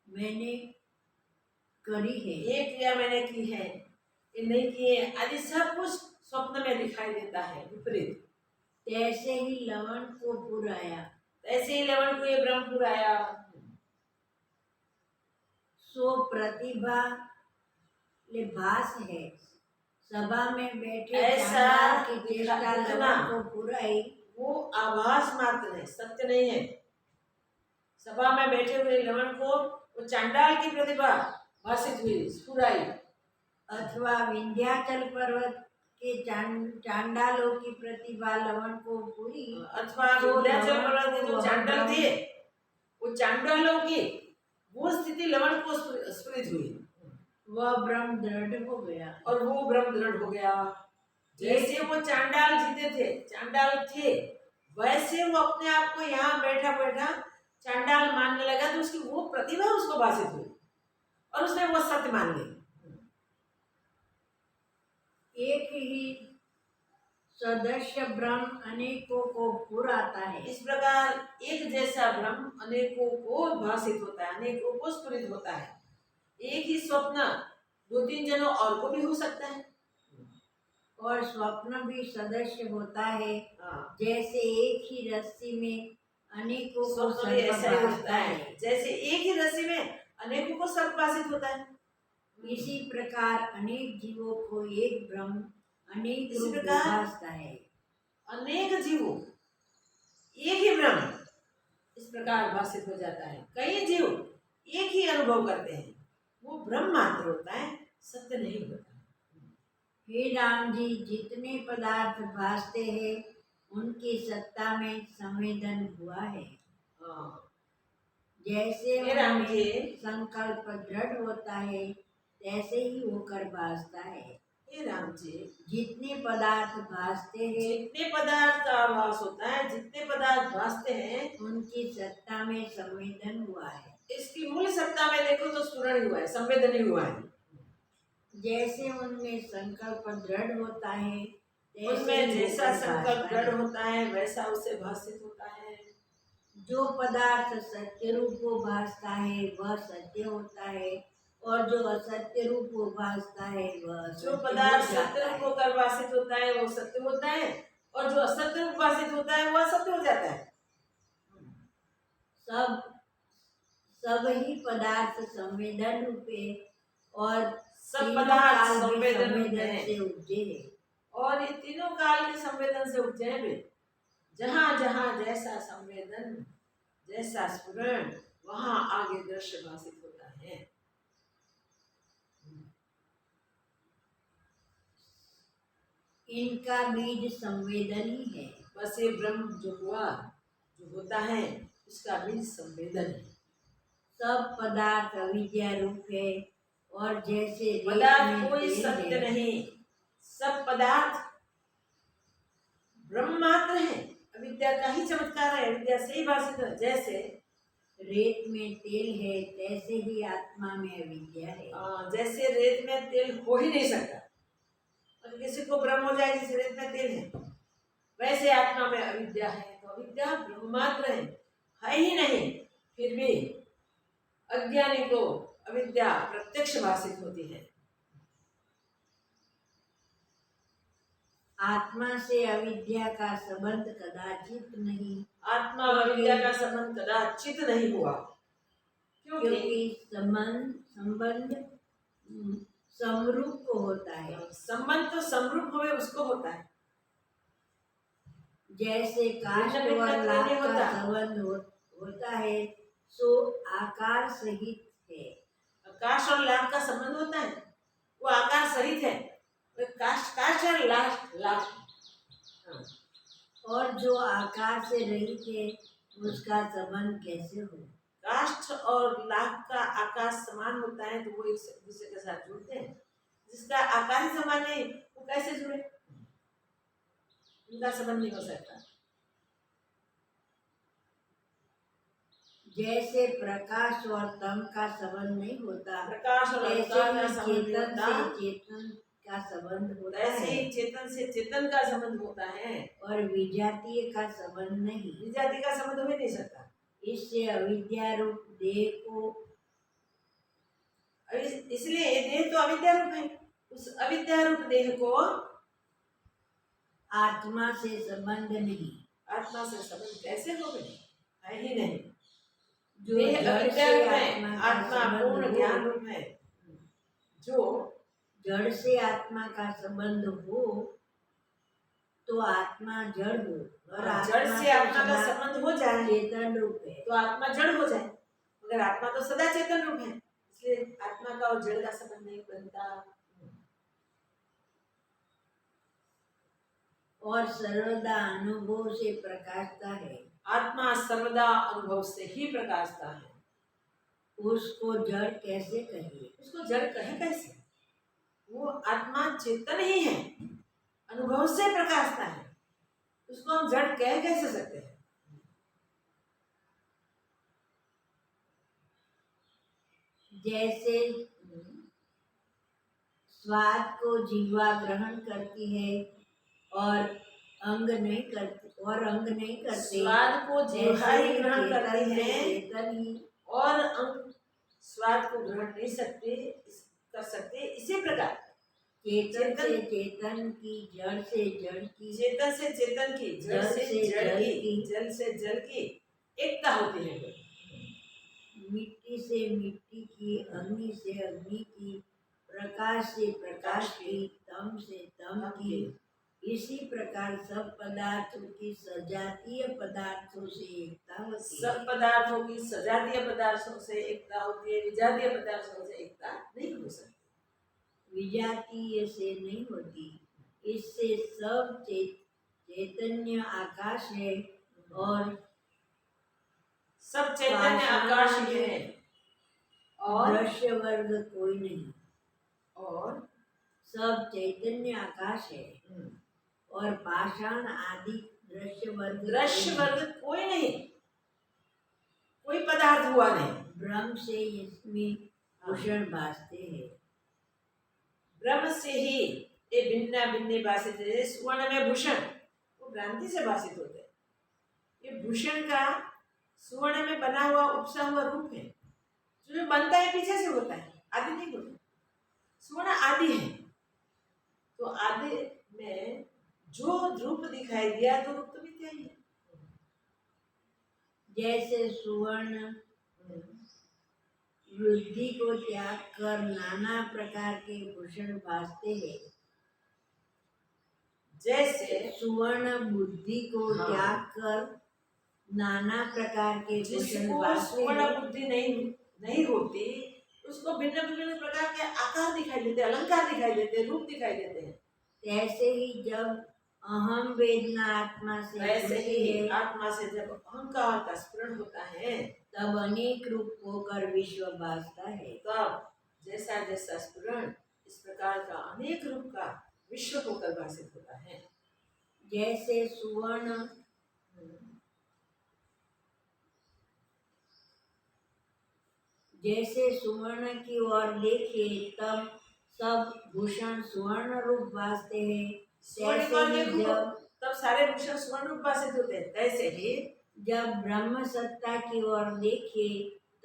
मैंने करी है, ये क्रिया मैंने की है, ये नहीं की है, आदि सब कुछ स्वप्न में दिखाई देता है विपरीत। तैसे ही लवण को पुराया, ऐसे ही लवण को ये भ्रम पुराया। सो प्रतिभा भास है, सभा में बैठे ऐसा की चेष्टा लवण को पुराई। वो आभास मात्र है, सत्य नहीं है। सभा में बैठे हुए लवण को वो चांडाल की प्रतिभा भाषित हुई, स्फुराई। अथवा विंध्याचल पर्वत के चांडालों की प्रतिभा लवण को पूरी। अथवा विंध्याचल पर्वत के जो चांडाल थे, वो चांडालों की वो स्थिति लवण को स्फुरित हुई, वह ब्रह्म दृढ़ हो गया। और वो ब्रह्म दृढ़ हो गया। जैसे वो चांडाल जीते थे, चांडाल थे, वैसे वो अपने आप को यहाँ बैठा बैठा चांडाल मानने लगा, तो उसकी वो प्रतिभा उसको भाषित हुई और उसने वो सत्य मान ली। एक ही सदस्य ब्रह्म अनेकों को पुराता है। इस प्रकार एक जैसा ब्रह्म अनेकों को भाषित होता है, अनेकों को स्फुरित होता है। एक ही स्वप्न दो तीन जनों और को भी हो सकता है, और स्वप्न भी सदस्य होता है। जैसे एक ही रस्सी में अनेकों को स्वप्न भी सर्प ऐसा ही होता भासता है, है। जैसे एक ही रस्सी में अनेकों को सर्प भाषित होता है। इसी प्रकार अनेक जीवों को एक ब्रह्म अनेक इसी रूप प्रकार भासता है। अनेक जीवों एक ही ब्रह्म इस प्रकार भाषित हो जाता है। कई जीव एक ही अनुभव करते हैं, वो ब्रह्म मात्र होता है, सत्य नहीं होता। हे राम जी, जितने पदार्थ भासते हैं उनकी सत्ता में संवेदन हुआ है। हाँ, जैसे हे राम उनमें जी, संकल्प दृढ़ होता है तैसे ही होकर भासता है। हे राम जी, जितने पदार्थ भासते हैं जितने पदार्थ का आभास होता है, जितने पदार्थ भासते हैं, उनकी सत्ता में संवेदन हुआ है। इसकी मूल सत्ता में देखो तो स्फुरण ही हुआ है, संवेदन ही हुआ है। जैसे उनमें संकल्प दृढ़ होता है उनमें ही जैसा होकर संकल्प भासता दृढ़ है। होता है वैसा उसे भाषित होता है। जो पदार्थ सत्य रूप को भासता है वह सत्य होता है और जो असत्य रूप को भासता है वह जो असत्य पदार्थ हो सत्य जाता रूप है। होकर भाषित होता है वो सत्य होता है, और जो असत्य रूप भाषित होता है वो असत्य हो जाता है। सब ही पदार्थ संवेदन रूप है और सब तीनों पदार्थ काल भी संवेदन रूप संवेदन हैं। से उपजे है। और ये तीनों काल के संवेदन से उपजे हैं। जहां जहां जैसा संवेदन, जैसा स्फुरण, वहां आगे दृश्य भाषित होता है। इनका बीज संवेदन ही है। बस ये ब्रह्म जो हुआ, जो होता है, उसका बीज संवेदन है। सब पदार्थ अविद्या रूप है और जैसे रेत पदार्थ में कोई तेल सत्य है, नहीं, सब पदार्थ ब्रह्म मात्र है। अविद्या का ही चमत्कार है, अविद्या से ही भाषित है। जैसे रेत में तेल है तैसे ही आत्मा में अविद्या है। जैसे रेत में तेल हो ही नहीं सकता, और किसी को भ्रम हो जाए जिस रेत में तेल है, वैसे आत्मा में अविद्या है। तो अविद्या ब्रह्म मात्र है ही नहीं, फिर भी अज्ञानी को अविद्या प्रत्यक्ष भाषित होती है। आत्मा से अविद्या का संबंध कदाचित नहीं, आत्मा अविद्या का संबंध कदाचित नहीं हुआ, क्योंकि संबंध समरूप को होता है। संबंध तो समरूप हुए उसको होता है। जैसे काष्ठ भिन्न और भिन्न लाख नहीं का होता। संबंध होता है सो आकार सहित है। काष्ठ और लाख का संबंध होता है, वो आकार सहित है। काष्ठ काष्ठ है, लाख लाख। और जो आकार से रहित है उसका संबंध कैसे हो? काष्ठ और लाख का आकार समान होता है तो वो एक दूसरे के साथ जुड़ते हैं। जिसका आकार ही समान नहीं, वो कैसे जुड़े? उनका संबंध नहीं हो सकता। जैसे प्रकाश और तम का संबंध नहीं होता, प्रकाश और अंधकार का संबंध नहीं चेतन होता, से चेतन का संबंध होता ऐसे है ही चेतन से चेतन का संबंध होता है, और विजातीय का संबंध नहीं। विजाति का संबंध हो ही नहीं सकता। इससे अविद्या रूप देह को, इसलिए ये देह तो अविद्या रूप है, उस अविद्या रूप देह को आत्मा से संबंध नहीं। आत्मा से संबंध कैसे हो गए? है ही नहीं। जो देह जड़ अविद्या से रूप है, आत्मा का आत्मा संबंध पूर्ण हो, ज्ञान रूप है। जो जड़ से आत्मा का संबंध हो तो आत्मा जड़ हो, और जड़ से आत्मा का सदा संबंध हो जाए चेतन रूप है तो आत्मा जड़ हो जाए, मगर आत्मा तो सदा चेतन रूप है, इसलिए आत्मा का और जड़ का संबंध नहीं बनता। और सर्वदा अनुभव से प्रकाशता है। आत्मा सर्वदा अनुभव से ही प्रकाशता है। उसको जड़ कैसे कहिए? उसको जड़ कहे कैसे? वो आत्मा चेतन ही है, अनुभव से प्रकाशता है, उसको हम जड़ कह कैसे सकते हैं? जैसे स्वाद को जीवा ग्रहण करती है और अंग नहीं करते, स्वाद को जीवा ही ग्रहण करती है चेतन ही और अंग स्वाद को ग्रहण नहीं कर सकते। इसी प्रकार चेतन से चेतन की, जड़ से जड़ की, चेतन से चेतन की, जड़ से जड़ की, जल से जल की, एकता होती है। मिट्टी से मिट्टी की, अग्नि से अग्नि की, प्रकाश से प्रकाश की, तम से तम की, इसी प्रकार सब पदार्थों की सजातीय पदार्थों से एकता होती है। सब पदार्थों की सजातीय पदार्थों से एकता होती है, विजातीय पदार्थों से एकता नहीं हो सकती। विजातीय से नहीं होती। इससे सब चैतन्य आकाश है और सब चैतन्य आकाश ही है और दृश्य वर्ग कोई नहीं। और सब चैतन्य आकाश है और पाषाण आदि दृश्य वर्ग कोई नहीं, कोई पदार्थ हुआ नहीं। ब्रह्म से इसमें भूषण भासते हैं। ब्रह्म से ही ये भिन्न भिन्न भाषित है। सुवर्ण में भूषण वो भ्रांति से भाषित होते हैं। ये भूषण का सुवर्ण में बना हुआ उपसा हुआ रूप है, जो बनता है पीछे से होता है, आदि नहीं होता। सुवर्ण आदि है, तो आदि में जो रूप दिखाई दिया तो रूप तो मिथ्या ही है। जैसे सुवर्ण वृद्धि को त्याग कर नाना प्रकार के भूषण भासते हैं, जैसे सुवर्ण बुद्धि को त्याग कर नाना प्रकार के भूषण भासते सुवर्ण हैं। बुद्धि नहीं होती, उसको भिन्न भिन्न प्रकार के आकार दिखाई देते, अलंकार दिखाई देते, रूप दिखाई देते हैं। ऐसे ही जब अहम वेदना आत्मा से वैसे होती ही है, आत्मा से जब अहंकार का स्फुरण होता है, तब अनेक रूप होकर विश्व भासता है। तब जैसा जैसा स्फुरण इस प्रकार का अनेक रूप का विश्व होकर भाषित होता है। जैसे सुवर्ण की ओर देखे तब सब भूषण सुवर्ण रूप भासते हैं। तब सारे भूषण सुवर्ण रूप भाषित होते हैं। तैसे ही जब ब्रह्म सत्ता की ओर देखे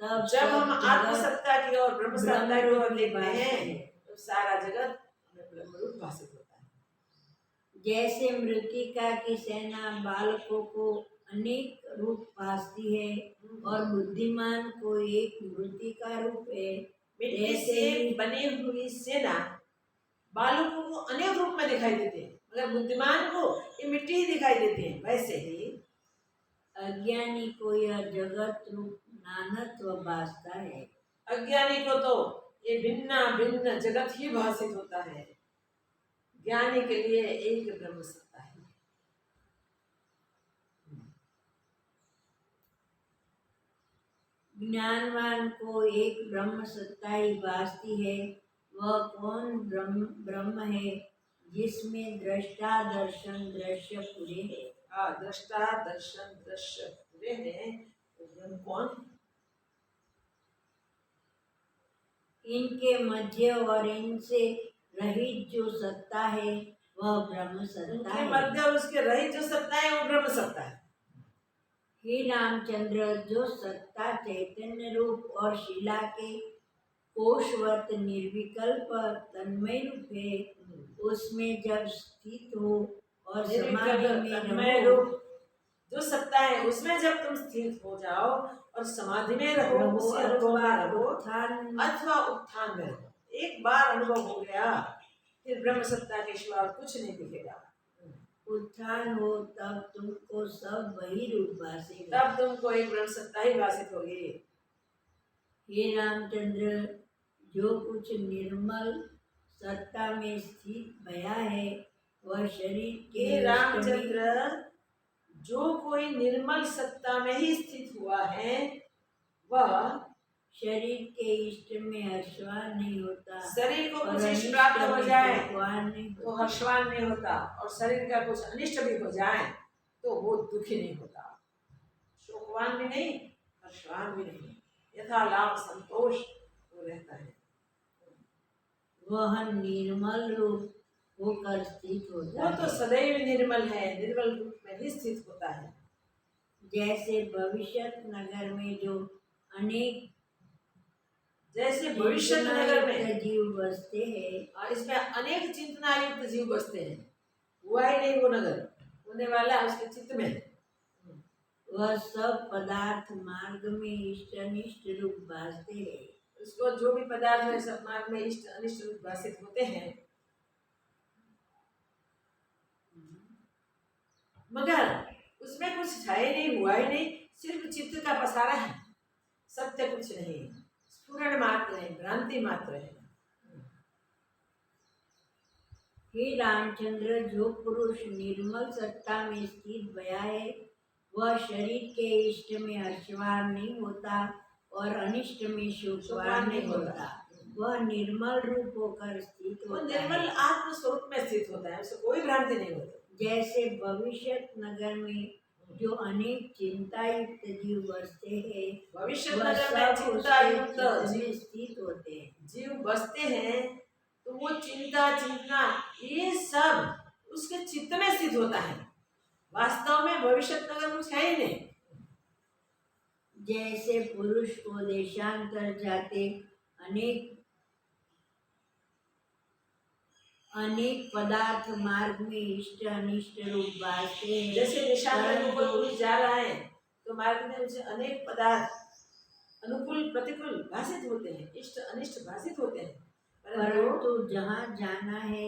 तब जब हम आत्म सत्ता की ओर ब्रह्म सत्ता की ओर देखते हैं, तो सारा जगत ब्रह्म रूप भाषित होता है। जैसे मृतिका की सेना बालकों को अनेक रूप भासती है और बुद्धिमान को एक मृतिका रूप है, मिट्टी से बनी हुई सेना बालकों को अनेक रूप में दिखाई देते हैं, मगर बुद्धिमान को ये मिट्टी ही दिखाई देती है। वैसे ही अज्ञानी को यह जगत रूप नानत्व भासता है। अज्ञानी को तो ये भिन्न भिन्न जगत ही भाषित होता है। ज्ञानी के लिए एक ब्रह्म सत्ता है। ज्ञानवान को एक ब्रह्म सत्ता ही भासती है। वह कौन ब्रह्म है जिसमें दृष्टा दर्शन दृश्य पूरे है। दृष्टा दर्शन दृश्य पूरे हैं, तो ब्रह्म कौन है? इनके मध्य और इनसे रहित जो सत्ता है वह ब्रह्म सत्ता है। मध्य और उसके रहित जो सत्ता है वो ब्रह्म सत्ता है। हे रामचंद्र, जो सत्ता चैतन्य रूप और शिला के कोशवत निर्विकल्प तन्मय रूप है, उसमें जब स्थित हो और समाधि में रहो, जो सत्ता है उसमें जब तुम स्थित हो जाओ और समाधि में रहो, अथवा उत्थान में रहो। एक बार अनुभव हो गया फिर ब्रह्म सत्ता के सिवा कुछ नहीं दिखेगा। उत्थान हो तब तुमको सब वही रूप भाषित, तब तुमको एक ब्रह्म सत्ता ही भाषित होगी। हे रामचंद्र, जो कुछ निर्मल सत्ता में स्थित भया है वह शरीर के रामचंद्र, जो कोई निर्मल सत्ता में ही स्थित हुआ है वह शरीर के इष्ट में हर्षवान नहीं होता। शरीर को कुछ इष्ट प्राप्त हो जाए तो हर्षवान नहीं होता, और शरीर का कुछ अनिष्ट भी हो जाए तो वो दुखी नहीं होता। शोकवान भी नहीं, हर्षवान भी नहीं, यथा लाभ संतोष वो रहता है। वह निर्मल रूप होकर स्थित होता है। वो तो सदैव निर्मल है, निर्मल रूप में ही स्थित होता है। जैसे भविष्यत नगर में जो अनेक भविष्य नगर में जीव बसते हैं, और इसमें अनेक चिंतनायुक्त जीव बसते हैं। हुआ ही नहीं वो नगर, होने वाला उसके चित्त में। वह सब पदार्थ मार्ग में इष्ट अनिष्ट रूप भासते हैं। उसको जो भी पदार्थ है सब मार्ग में इष्ट अनिष्ट रूप भाषित होते हैं, मगर उसमें कुछ है ही नहीं, हुआ ही नहीं, सिर्फ चित्त का पसारा है, सत्य कुछ नहीं, स्फुरण मात्र है, भ्रांति मात्र है। हे रामचंद्र, जो पुरुष निर्मल सत्ता में स्थित भया है वह शरीर के इष्ट में हर्षवान नहीं होता और अनिष्ट में शोकवान नहीं होता। वह निर्मल रूप होकर स्थित वो होता निर्मल है। आत्म स्वरूप में स्थित होता है, उसे कोई भ्रांति नहीं होती। जैसे भविष्य नगर में जो अनेक चिंता युक्त जीव बसते हैं, भविष्य वह नगर में सब चिंता उसके युक्त चित्त जीव में स्थित होते हैं। जीव बसते हैं, तो वो चिंता चिंतना ये सब उसके चित्त में स्थित होता है। वास्तव में भविष्य नगर कुछ है ही नहीं। जैसे पुरुष को देशांतर जाते अनेक पदार्थ मार्ग में इष्ट अनिष्ट रूप भासते हैं। जैसे देशांतर में कोई परंतु पुरुष जा रहा है तो मार्ग में उसे अनेक पदार्थ अनुकूल प्रतिकूल भाषित होते हैं, इष्ट अनिष्ट भाषित होते हैं, परंतु जहाँ जाना है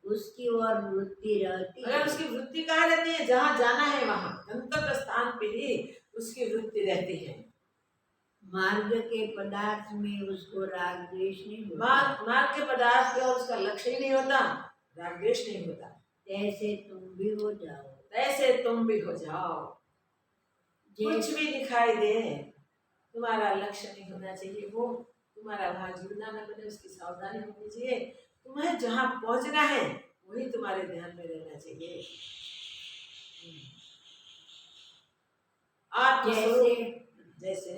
उसकी ओर वृत्ति रहती है। अगर उसकी वृत्ति कहाँ रहती है, जहाँ जाना है वहाँ गंतव्य स्थान पे ही उसकी वृत्ति रहती है। मार्ग के पदार्थ में उसको राग द्वेष नहीं होता। मार्ग के पदार्थ पे और उसका लक्ष्य ही नहीं होता, राग द्वेष नहीं होता। तैसे तुम भी हो जाओ, तैसे तुम भी हो जाओ। कुछ भी दिखाई दे, तुम्हारा लक्ष्य नहीं होना चाहिए, वो तुम्हारा वहां जुड़ना न बने, उसकी सावधानी होनी चाहिए। तुम्हें जहाँ पहुंचना है वही तुम्हारे ध्यान में रहना चाहिए। जैसे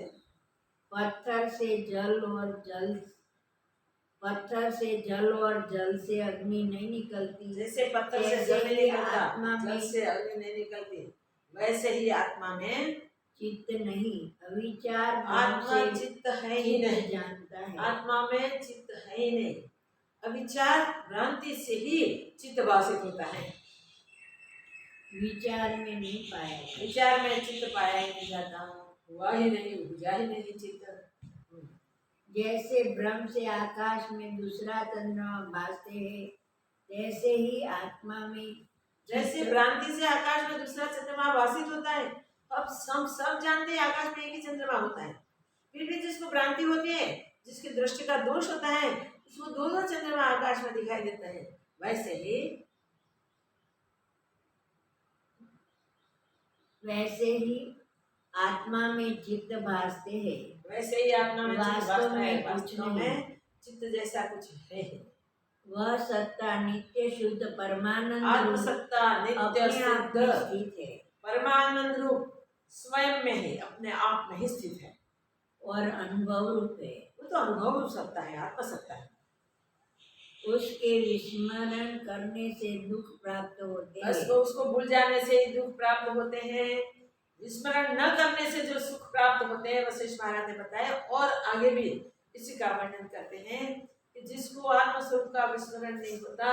पत्थर से जल और जल से अग्नि नहीं निकलती, जैसे पत्थर से जल नहीं निकलता, जल से अग्नि नहीं निकलती, वैसे ही आत्मा में चित्त नहीं, अविचार आत्मा चित्त है ही नहीं, जानता है। आत्मा में चित्त है ही नहीं, अविचार भ्रांति से ही चित्त भाषित होता है। विचार में नहीं पाया, विचार में चित्त पाया ही नहीं जाता, हुआ ही नहीं, बुझा ही नहीं चित्त। जैसे ब्रह्म से आकाश में दूसरा चंद्रमा भासते हैं, तैसे ही आत्मा में, जैसे भ्रांति से आकाश में दूसरा चंद्रमा भाषित होता है। अब सब जानते हैं आकाश में एक ही चंद्रमा होता है, फिर भी जिसको भ्रांति होती है, जिसकी दृष्टि का दोष होता है, उसको दोनों चंद्रमा आकाश में दिखाई देता है। वैसे ही आत्मा में चित्त भासते हैं, वैसे ही आत्मा में वास्तव में वास्तव में चित्त जैसा कुछ है। वह सत्ता नित्य शुद्ध परमानंद आत्मसत्ता नित्य शुद्ध स्थित है, परमानंद रूप स्वयं में ही अपने आप में ही स्थित है और अनुभव रूप है। वो तो अनुभव रूप सत्ता है, आत्मसत्ता है। उसके विस्मरण करने से दुख प्राप्त होते हैं। उसको भूल जाने से दुख प्राप्त होते हैं, विस्मरण न करने से जो सुख प्राप्त होते हैं वशिष्ठ महाराज ने बताया। और आगे भी इसी का वर्णन करते हैं कि जिसको आत्मस्वरूप का विस्मरण नहीं होता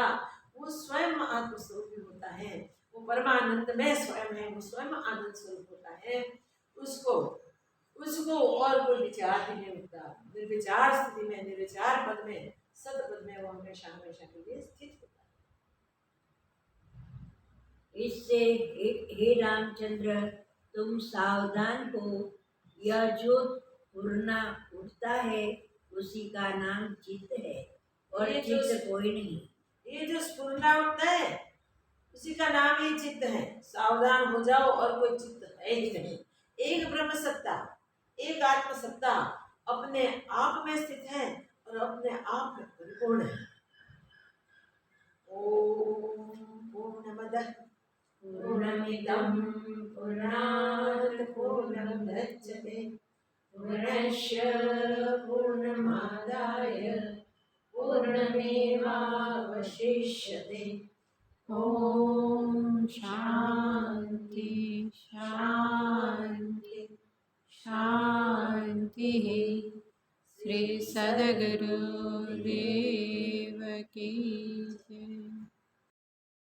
वो स्वयं आत्मस्वरूप ही होता है, वो परमानंद में स्वयं है, वो स्वयं आनंद स्वरूप होता है। उसको और कोई विचार ही नहीं होता। निर्विचार स्थिति में, निर्विचार पद में, सद पद में वो हमेशा हमेशा के लिए स्थित होता है। इससे हे रामचंद्र, तुम सावधान हो। यह जो पूर्णा उठता है उसी का नाम चित्त है और चित्त कोई नहीं। ये जो स्फुरना उठता है उसी का नाम ही चित्त है। सावधान हो जाओ, और कोई चित्त है ही नहीं। एक ब्रह्म सत्ता, एक आत्म सत्ता अपने आप में स्थित है और अपने आप में परिपूर्ण है। ओम पूर्णमदः पूर्णमिदं पूर्णात् पूर्णमुदच्यते पूर्णस्य पूर्णमादाय पूर्णमेवावशिष्यते। ओम शांति शांति शांति। श्री सद्गुरुदेव की जय।